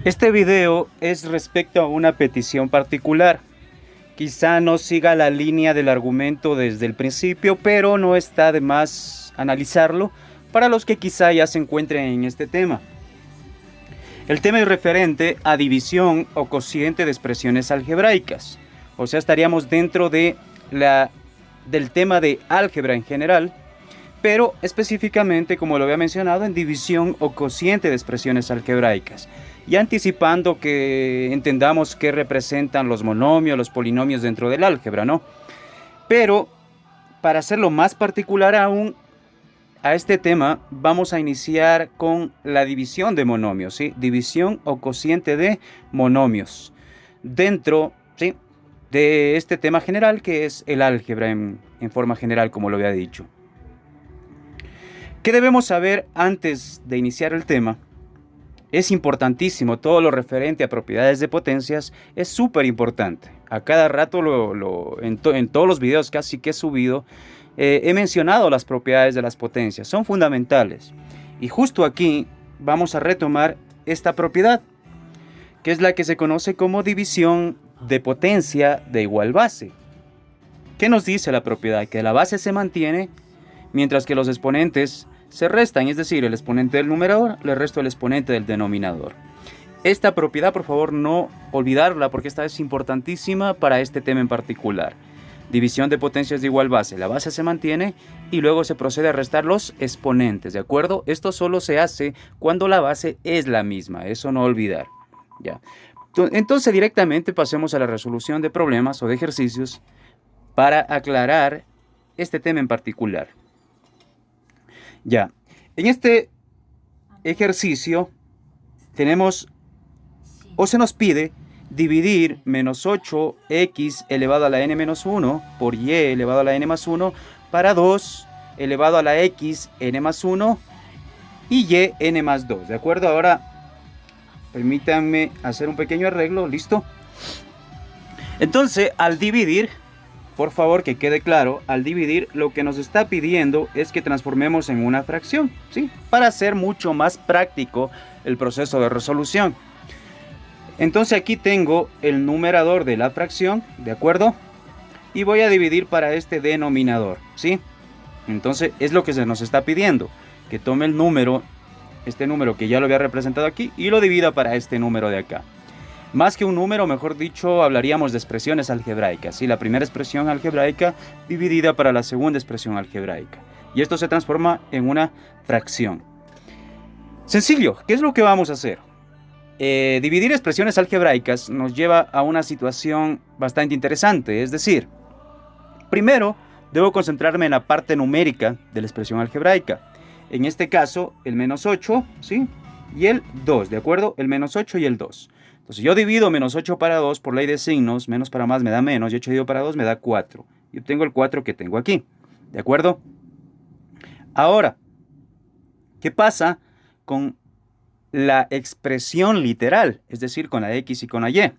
Este video es respecto a una petición particular. Quizá no siga la línea del argumento desde el principio, pero no está de más analizarlo para los que quizá ya se encuentren en este tema. El tema es referente a división o cociente de expresiones algebraicas. O sea, estaríamos dentro del tema de álgebra en general, pero específicamente, como lo había mencionado, en división o cociente de expresiones algebraicas. Y anticipando que entendamos qué representan los monomios, los polinomios dentro del álgebra, ¿no? Pero, para hacerlo más particular aún a este tema, vamos a iniciar con la división de monomios, ¿sí? División o cociente de monomios. Dentro, ¿sí?, de este tema general que es el álgebra en forma general, como lo había dicho. ¿Qué debemos saber antes de iniciar el tema? Es importantísimo, todo lo referente a propiedades de potencias es súper importante. A cada rato en todos los videos casi que he subido, he mencionado las propiedades de las potencias, son fundamentales. Y justo aquí vamos a retomar esta propiedad, que es la que se conoce como división de potencia de igual base. ¿Qué nos dice la propiedad? Que la base se mantiene mientras que los exponentes se restan, es decir, el exponente del numerador le resto el exponente del denominador. Esta propiedad, por favor, no olvidarla porque esta es importantísima para este tema en particular. División de potencias de igual base. La base se mantiene y luego se procede a restar los exponentes, ¿de acuerdo? Esto solo se hace cuando la base es la misma, eso no olvidar. Ya. Entonces directamente pasemos a la resolución de problemas o de ejercicios para aclarar este tema en particular. Ya, en este ejercicio tenemos, o se nos pide, dividir menos 8x elevado a la n menos 1 por y elevado a la n más 1 para 2 elevado a la x n más 1 y y n más 2, ¿de acuerdo? Ahora permítanme hacer un pequeño arreglo, ¿listo? Entonces, al dividir, por favor que quede claro, al dividir lo que nos está pidiendo es que transformemos en una fracción, ¿sí? Para hacer mucho más práctico el proceso de resolución. Entonces aquí tengo el numerador de la fracción, ¿de acuerdo? Y voy a dividir para este denominador, ¿sí? Entonces es lo que se nos está pidiendo, que tome el número, este número que ya lo había representado aquí, y lo divida para este número de acá. Más que un número, mejor dicho, hablaríamos de expresiones algebraicas, ¿sí? La primera expresión algebraica dividida para la segunda expresión algebraica. Y esto se transforma en una fracción. Sencillo, ¿qué es lo que vamos a hacer? Dividir expresiones algebraicas nos lleva a una situación bastante interesante, es decir, primero debo concentrarme en la parte numérica de la expresión algebraica. En este caso, el menos 8, ¿sí? Y el 2, ¿de acuerdo? El menos 8 y el 2. Entonces yo divido menos 8 para 2 por ley de signos, menos para más me da menos, y 8 dividido para 2 me da 4. Y obtengo el 4 que tengo aquí, ¿de acuerdo? Ahora, ¿qué pasa con la expresión literal? Es decir, con la x y con la y.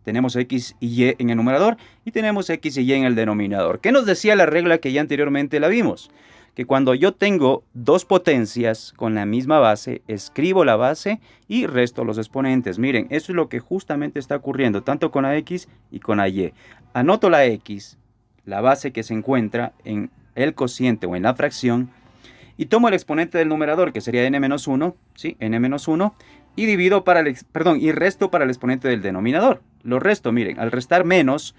Tenemos x y y en el numerador y tenemos x y y en el denominador. ¿Qué nos decía la regla que ya anteriormente la vimos? Que cuando yo tengo dos potencias con la misma base, escribo la base y resto los exponentes. Miren, eso es lo que justamente está ocurriendo, tanto con la x y con la y. Anoto la x, la base que se encuentra en el cociente o en la fracción, y tomo el exponente del numerador, que sería n-1, ¿sí? n-1, y divido y resto para el exponente del denominador. Lo resto, miren, al restar menos,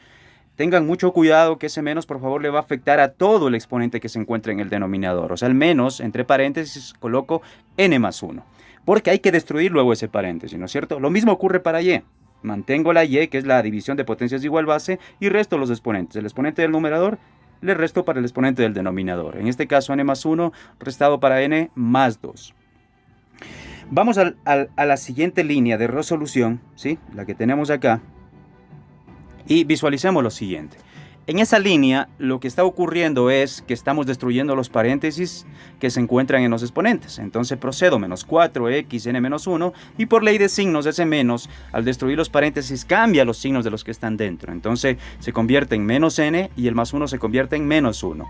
tengan mucho cuidado que ese menos, por favor, le va a afectar a todo el exponente que se encuentra en el denominador. O sea, el menos, entre paréntesis, coloco n más 1. Porque hay que destruir luego ese paréntesis, ¿no es cierto? Lo mismo ocurre para y. Mantengo la y, que es la división de potencias de igual base, y resto los exponentes. El exponente del numerador le resto para el exponente del denominador. En este caso, n más 1 restado para n más 2. Vamos a la siguiente línea de resolución, ¿sí? La que tenemos acá. Y visualicemos lo siguiente. En esa línea lo que está ocurriendo es que estamos destruyendo los paréntesis que se encuentran en los exponentes. Entonces procedo menos 4x n menos 1 y por ley de signos ese menos al destruir los paréntesis cambia los signos de los que están dentro. Entonces se convierte en menos n y el más 1 se convierte en menos 1.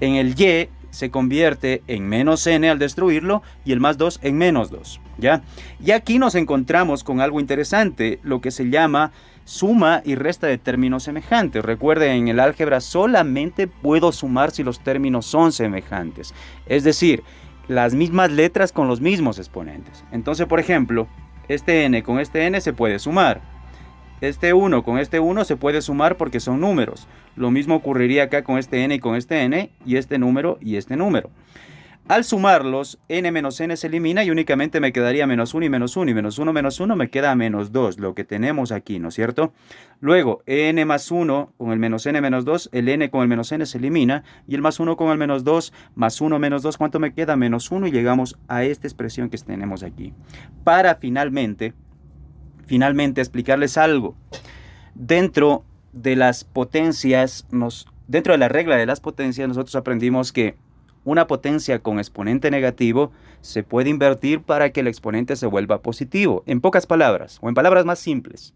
en el y se convierte en menos n al destruirlo y el más 2 en menos 2, ¿ya? Y aquí nos encontramos con algo interesante, lo que se llama suma y resta de términos semejantes. Recuerden, en el álgebra solamente puedo sumar si los términos son semejantes, es decir, las mismas letras con los mismos exponentes. Entonces, por ejemplo, este n con este n se puede sumar. Este 1 con este 1 se puede sumar porque son números. Lo mismo ocurriría acá con este n y con este n, y este número y este número. Al sumarlos, n menos n se elimina y únicamente me quedaría menos 1 y menos 1. Y menos 1 menos 1 me queda menos 2, lo que tenemos aquí, ¿no es cierto? Luego, n más 1 con el menos n menos 2, el n con el menos n se elimina. Y el más 1 con el menos 2, más 1 menos 2, ¿cuánto me queda? Menos 1, y llegamos a esta expresión que tenemos aquí. Para finalmente explicarles algo. Dentro de las potencias, dentro de la regla de las potencias, nosotros aprendimos que una potencia con exponente negativo se puede invertir para que el exponente se vuelva positivo. En pocas palabras, o en palabras más simples,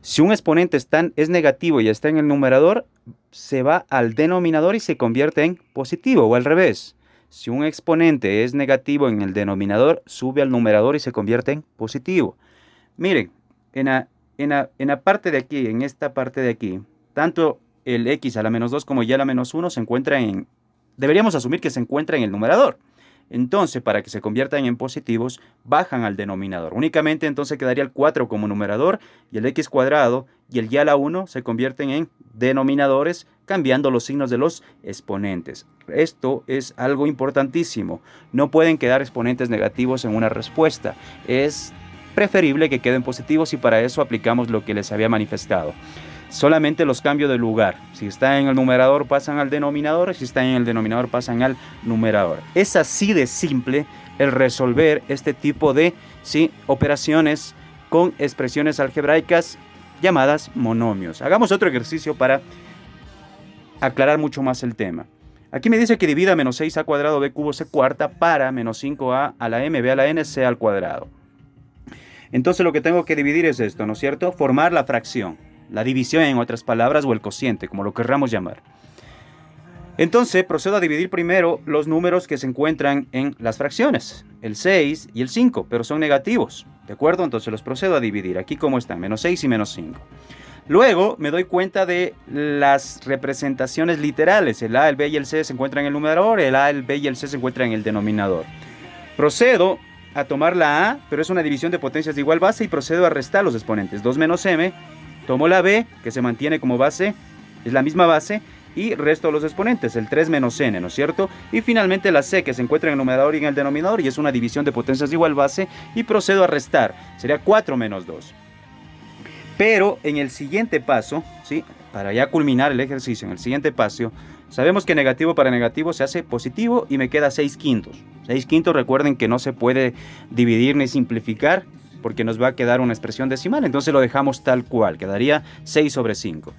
si un exponente es negativo y está en el numerador, se va al denominador y se convierte en positivo, o al revés. Si un exponente es negativo en el denominador, sube al numerador y se convierte en positivo. Miren, en la parte de aquí, en esta parte de aquí, tanto el x a la menos 2 como y a la menos 1 se encuentra deberíamos asumir que se encuentra en el numerador. Entonces, para que se conviertan en positivos, bajan al denominador. Únicamente entonces quedaría el 4 como numerador y el x cuadrado y el y a la 1 se convierten en denominadores, cambiando los signos de los exponentes. Esto es algo importantísimo. No pueden quedar exponentes negativos en una respuesta. Es preferible que queden positivos y para eso aplicamos lo que les había manifestado. Solamente los cambio de lugar. Si está en el numerador pasan al denominador, si está en el denominador pasan al numerador. Es así de simple el resolver este tipo de operaciones con expresiones algebraicas llamadas monomios. Hagamos otro ejercicio para aclarar mucho más el tema. Aquí me dice que divida menos 6a cuadrado b cubo c cuarta para menos 5a a la m b a la n c al cuadrado. Entonces lo que tengo que dividir es esto, ¿no es cierto? Formar la fracción, la división en otras palabras, o el cociente, como lo querramos llamar. Entonces procedo a dividir primero los números que se encuentran en las fracciones, el 6 y el 5, pero son negativos, ¿de acuerdo? Entonces los procedo a dividir, aquí como están, menos 6 y menos 5. Luego me doy cuenta de las representaciones literales, el a, el b y el c se encuentran en el numerador, el a, el b y el c se encuentran en el denominador. Procedo a tomar la a, pero es una división de potencias de igual base, y procedo a restar los exponentes. 2 menos m, tomo la b, que se mantiene como base, es la misma base, y resto los exponentes, el 3 menos n, ¿no es cierto? Y finalmente la c, que se encuentra en el numerador y en el denominador, y es una división de potencias de igual base, y procedo a restar, sería 4 menos 2. Pero en el siguiente paso, ¿sí? Para ya culminar el ejercicio, en el siguiente paso, sabemos que negativo para negativo se hace positivo y me queda 6 quintos. 6 quintos, recuerden que no se puede dividir ni simplificar porque nos va a quedar una expresión decimal, entonces lo dejamos tal cual, quedaría 6 sobre 5.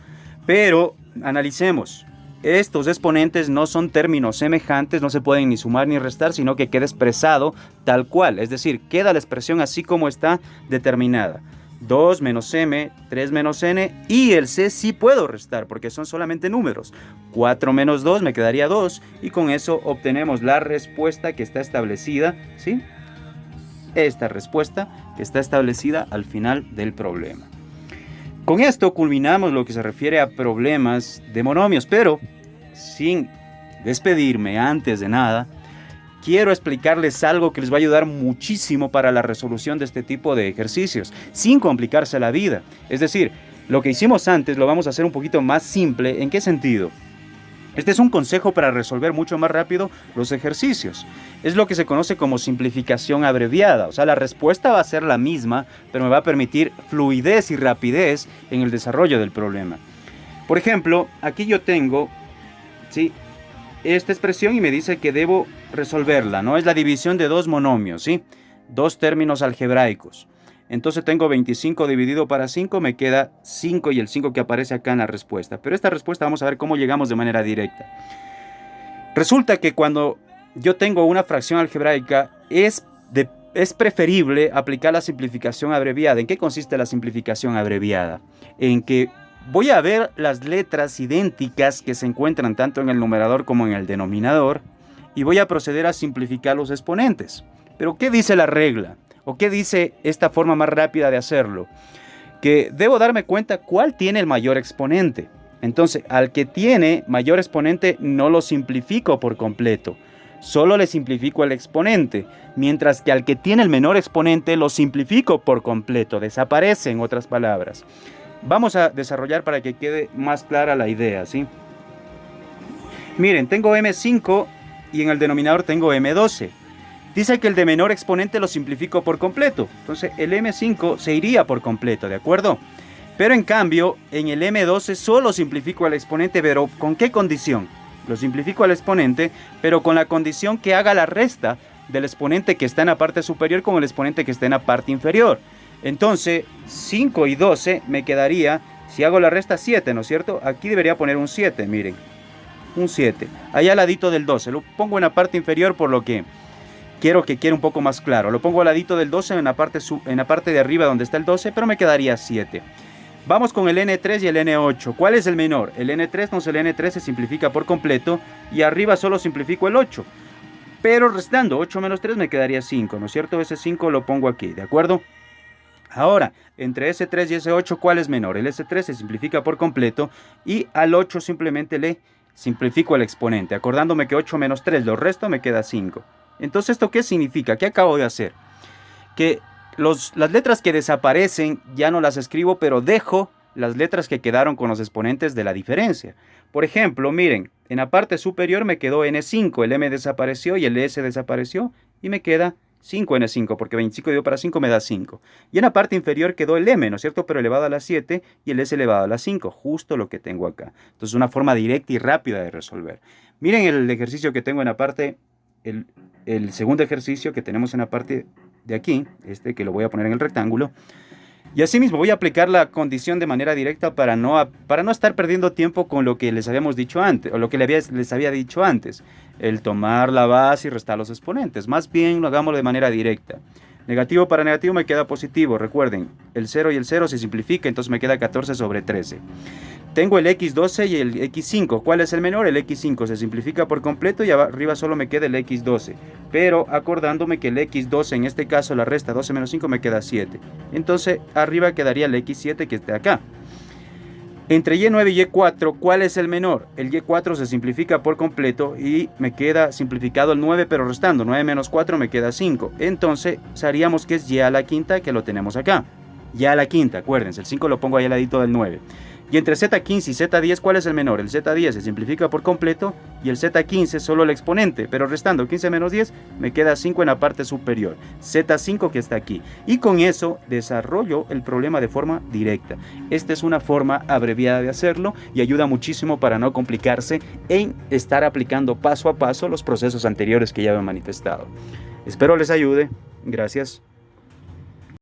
Pero analicemos, estos exponentes no son términos semejantes, no se pueden ni sumar ni restar, sino que queda expresado tal cual, es decir, queda la expresión así como está determinada. 2 menos m, 3 menos n, y el c sí puedo restar porque son solamente números. 4 menos 2 me quedaría 2, y con eso obtenemos la respuesta que está establecida, ¿sí? Esta respuesta que está establecida al final del problema. Con esto culminamos lo que se refiere a problemas de monomios, pero sin despedirme antes de nada, quiero explicarles algo que les va a ayudar muchísimo para la resolución de este tipo de ejercicios, sin complicarse la vida. Es decir, lo que hicimos antes lo vamos a hacer un poquito más simple. ¿En qué sentido? Este es un consejo para resolver mucho más rápido los ejercicios. Es lo que se conoce como simplificación abreviada. O sea, la respuesta va a ser la misma, pero me va a permitir fluidez y rapidez en el desarrollo del problema. Por ejemplo, aquí yo tengo, ¿sí?, esta expresión y me dice que debo resolverla, ¿no? Es la división de dos monomios, ¿sí? Dos términos algebraicos. Entonces tengo 25 dividido para 5, me queda 5 y el 5 que aparece acá en la respuesta. Pero esta respuesta vamos a ver cómo llegamos de manera directa. Resulta que cuando yo tengo una fracción algebraica es preferible aplicar la simplificación abreviada. ¿En qué consiste la simplificación abreviada? En que Voy a ver las letras idénticas que se encuentran tanto en el numerador como en el denominador y voy a proceder a simplificar los exponentes. Pero ¿qué dice la regla? ¿O qué dice esta forma más rápida de hacerlo? Que debo darme cuenta cuál tiene el mayor exponente. Entonces, al que tiene mayor exponente no lo simplifico por completo. Solo le simplifico el exponente, mientras que al que tiene el menor exponente lo simplifico por completo, desaparece en otras palabras. Vamos a desarrollar para que quede más clara la idea, ¿sí? Miren, tengo M5 y en el denominador tengo M12. Dice que el de menor exponente lo simplifico por completo, entonces el M5 se iría por completo, ¿de acuerdo? Pero en cambio, en el M12 solo simplifico el exponente, pero ¿con qué condición? Lo simplifico al exponente, pero con la condición que haga la resta del exponente que está en la parte superior con el exponente que está en la parte inferior. Entonces, 5 y 12 me quedaría, si hago la resta, 7, ¿no es cierto? Aquí debería poner un 7, miren. Un 7. Allá al ladito del 12. Lo pongo en la parte inferior por lo que quiero que quede un poco más claro. Lo pongo al ladito del 12 en la parte de arriba donde está el 12, pero me quedaría 7. Vamos con el N3 y el N8. ¿Cuál es el menor? El N3, entonces el N3 se simplifica por completo y arriba solo simplifico el 8. Pero restando 8 menos 3 me quedaría 5, ¿no es cierto? Ese 5 lo pongo aquí, ¿de acuerdo? Ahora, entre S3 y S8, ¿cuál es menor? El S3 se simplifica por completo y al 8 simplemente le simplifico el exponente, acordándome que 8 menos 3, lo resto me queda 5. Entonces, ¿esto qué significa? ¿Qué acabo de hacer? Que las letras que desaparecen ya no las escribo, pero dejo las letras que quedaron con los exponentes de la diferencia. Por ejemplo, miren, en la parte superior me quedó N5, el M desapareció y el S desapareció y me queda 5N5, porque 25 dividido para 5 me da 5. Y en la parte inferior quedó el M, ¿no es cierto? Pero elevado a la 7 y el S elevado a la 5, justo lo que tengo acá. Entonces, una forma directa y rápida de resolver. Miren el ejercicio que tengo en la parte, el segundo ejercicio que tenemos en la parte de aquí, que lo voy a poner en el rectángulo. Y asimismo voy a aplicar la condición de manera directa para no estar perdiendo tiempo con lo que les habíamos dicho antes, o lo que les había dicho antes, el tomar la base y restar los exponentes. Más bien lo hagamos de manera directa. Negativo para negativo me queda positivo, recuerden, el 0 y el 0 se simplifica, entonces me queda 14 sobre 13. Tengo el X12 y el X5. ¿Cuál es el menor? El X5 se simplifica por completo y arriba solo me queda el X12. Pero acordándome que el X12, en este caso la resta 12 menos 5 me queda 7. Entonces arriba quedaría el X7 que está acá. Entre Y9 y Y4, ¿cuál es el menor? El Y4 se simplifica por completo y me queda simplificado el 9, pero restando 9 menos 4 me queda 5. Entonces haríamos que es Y a la quinta, que lo tenemos acá. Y a la quinta, acuérdense, el 5 lo pongo ahí al ladito del 9. Y entre Z15 y Z10, ¿cuál es el menor? El Z10 se simplifica por completo y el Z15 solo el exponente, pero restando 15 menos 10 me queda 5 en la parte superior. Z5 que está aquí. Y con eso desarrollo el problema de forma directa. Esta es una forma abreviada de hacerlo y ayuda muchísimo para no complicarse en estar aplicando paso a paso los procesos anteriores que ya he manifestado. Espero les ayude. Gracias.